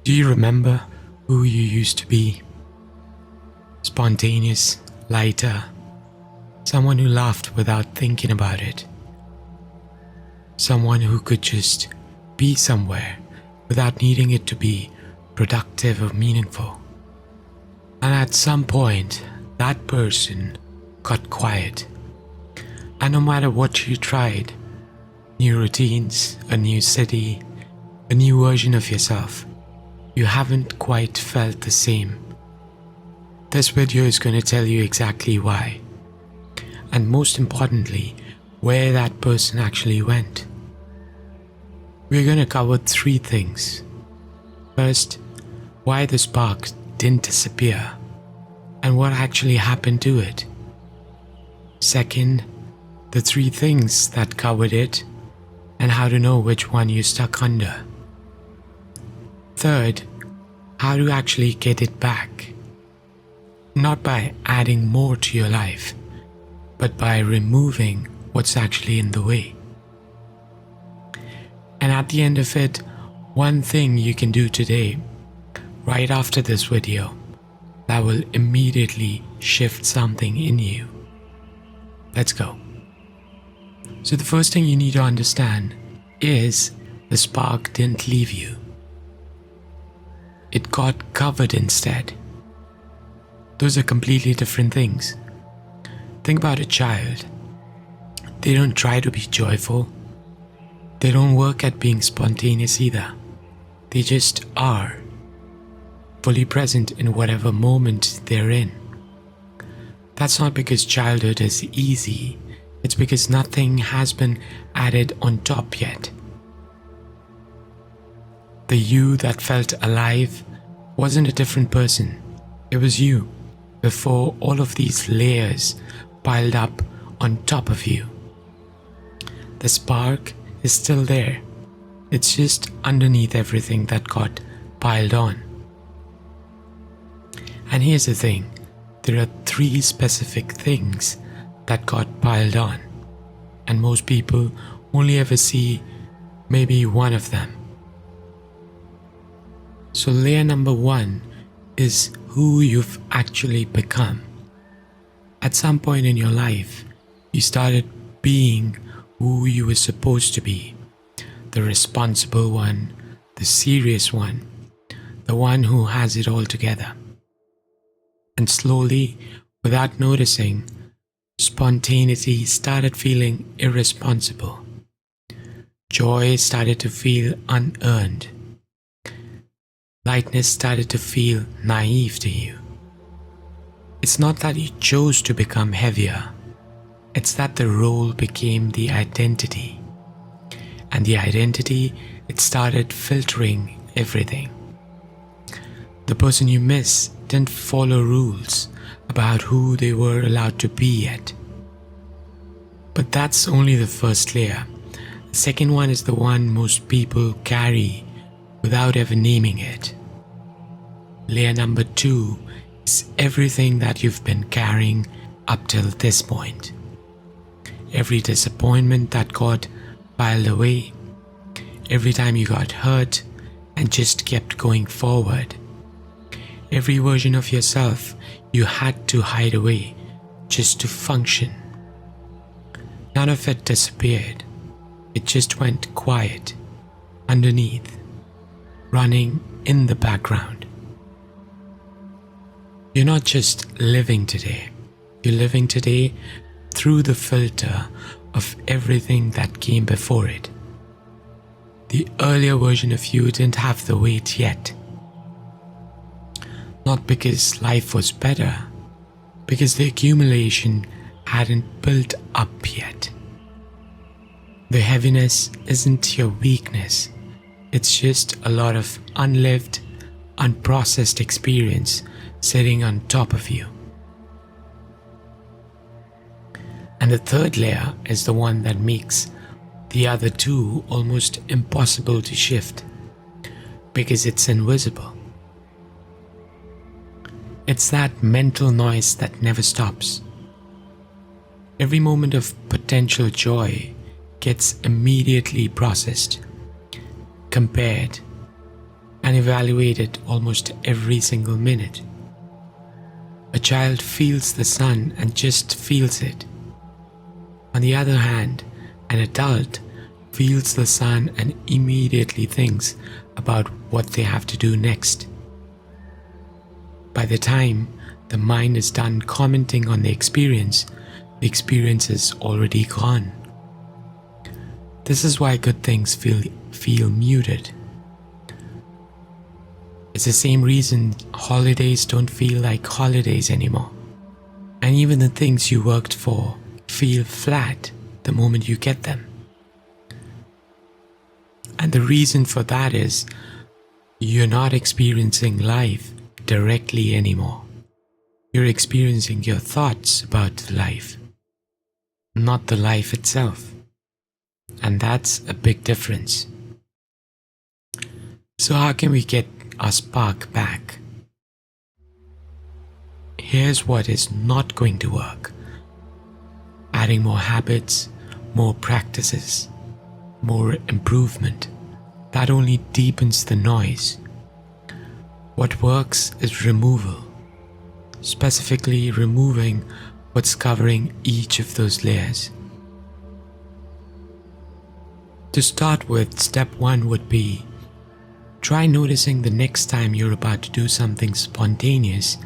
Do you remember who you used to be? Spontaneous, lighter, someone who laughed without thinking about it. Someone who could just be somewhere without needing it to be productive or meaningful. And at some point, that person got quiet. And no matter what you tried, new routines, a new city, a new version of yourself, you haven't quite felt the same. This video is going to tell you exactly why. And most importantly, where that person actually went. We're going to cover 3 things. First, why the spark didn't disappear and what actually happened to it. Second, the 3 things that covered it and how to know which one you're stuck under. Third, how to actually get it back. Not by adding more to your life, but by removing what's actually in the way. And at the end of it, one thing you can do today, right after this video, that will immediately shift something in you. Let's go. So the first thing you need to understand is the spark didn't leave you. It got covered instead. Those are completely different things. Think about a child. They don't try to be joyful. They don't work at being spontaneous either. They just are, fully present in whatever moment they're in. That's not because childhood is easy. It's because nothing has been added on top yet. The you that felt alive wasn't a different person. It was you before all of these layers piled up on top of you. The spark is still there. It's just underneath everything that got piled on. And here's the thing. There are 3 specific things that got piled on. And most people only ever see maybe one of them. So layer number 1 is who you've actually become. At some point in your life, you started being who you were supposed to be. The responsible one, the serious one, the one who has it all together. And slowly, without noticing, spontaneity started feeling irresponsible. Joy started to feel unearned. Lightness started to feel naive to you. It's not that you chose to become heavier. It's that the role became the identity. And the identity, it started filtering everything. The person you miss didn't follow rules about who they were allowed to be yet. But that's only the first layer. The second one is the one most people carry without ever naming it. Layer number 2 is everything that you've been carrying up till this point. Every disappointment that got piled away, every time you got hurt and just kept going forward, every version of yourself you had to hide away just to function. None of it disappeared. It just went quiet, underneath, running in the background. You're not just living today. You're living today through the filter of everything that came before it. The earlier version of you didn't have the weight yet. Not because life was better, because the accumulation hadn't built up yet. The heaviness isn't your weakness. It's just a lot of unlived, unprocessed experience sitting on top of you. And the third layer is the one that makes the other 2 almost impossible to shift, because it's invisible. It's that mental noise that never stops. Every moment of potential joy gets immediately processed, compared, and evaluate it almost every single minute. A child feels the sun and just feels it. On the other hand, an adult feels the sun and immediately thinks about what they have to do next. By the time the mind is done commenting on the experience is already gone. This is why good things feel muted. It's the same reason holidays don't feel like holidays anymore. And even the things you worked for feel flat the moment you get them. And the reason for that is you're not experiencing life directly anymore. You're experiencing your thoughts about life, not the life itself. And that's a big difference. So how can we get our spark back? Here's what is not going to work. Adding more habits, more practices, more improvement. That only deepens the noise. What works is removal, specifically removing what's covering each of those layers. To start with, step 1 would be try noticing the next time you're about to do something spontaneous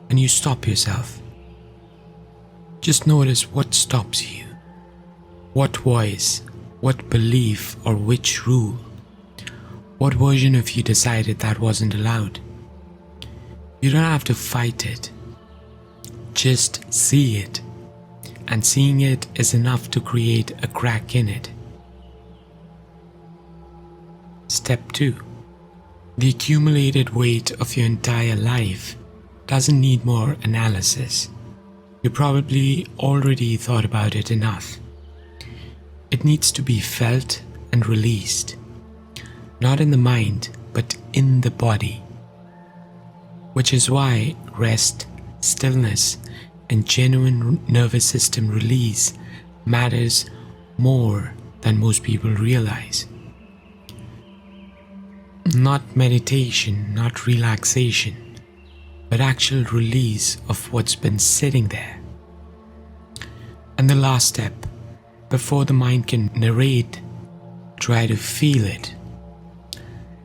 and you stop yourself. Just notice what stops you. What voice, what belief, or which rule. What version of you decided that wasn't allowed? You don't have to fight it. Just see it. And seeing it is enough to create a crack in it. Step 2. The accumulated weight of your entire life doesn't need more analysis. You probably already thought about it enough. It needs to be felt and released. Not in the mind, but in the body. Which is why rest, stillness, and genuine nervous system release matters more than most people realize. Not meditation, not relaxation, but actual release of what's been sitting there. And the last step, before the mind can narrate, try to feel it.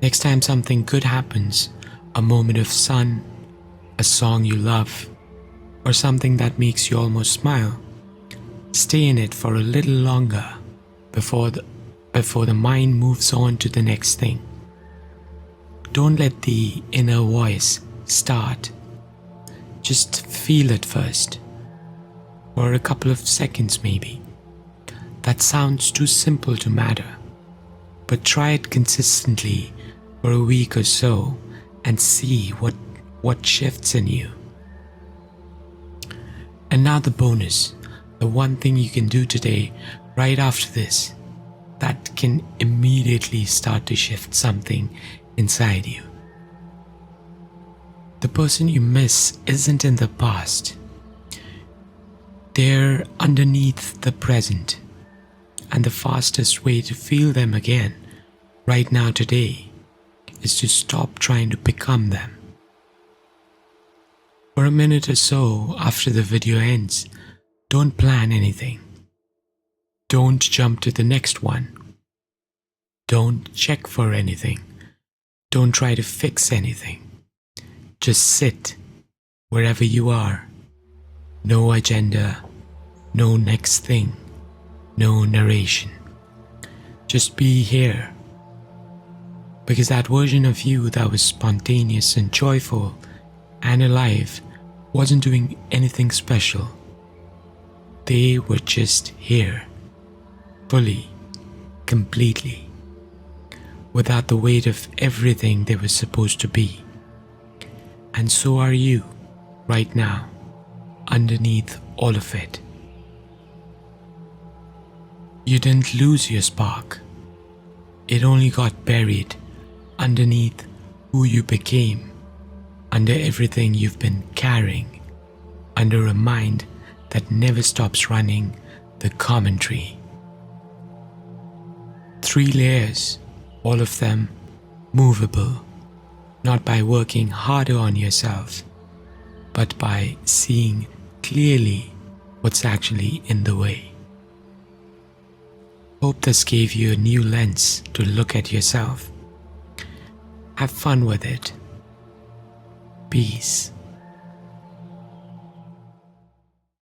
Next time something good happens, a moment of sun, a song you love, or something that makes you almost smile, stay in it for a little longer before the mind moves on to the next thing. Don't let the inner voice start. Just feel it first, for a couple of seconds maybe. That sounds too simple to matter, but try it consistently for a week or so and see what shifts in you. And now the bonus, the one thing you can do today, right after this, that can immediately start to shift something inside you. The person you miss isn't in the past. They're underneath the present. And the fastest way to feel them again, right now today, is to stop trying to become them. For a minute or so after the video ends, don't plan anything. Don't jump to the next one. Don't check for anything. Don't try to fix anything. Just sit wherever you are. No agenda, no next thing, no narration. Just be here. Because that version of you that was spontaneous and joyful and alive wasn't doing anything special. They were just here, fully, completely, without the weight of everything they were supposed to be. And so are you, right now, underneath all of it. You didn't lose your spark. It only got buried underneath who you became, under everything you've been carrying, under a mind that never stops running the commentary. 3 layers, all of them movable, not by working harder on yourself, but by seeing clearly what's actually in the way. Hope this gave you a new lens to look at yourself. Have fun with it. Peace.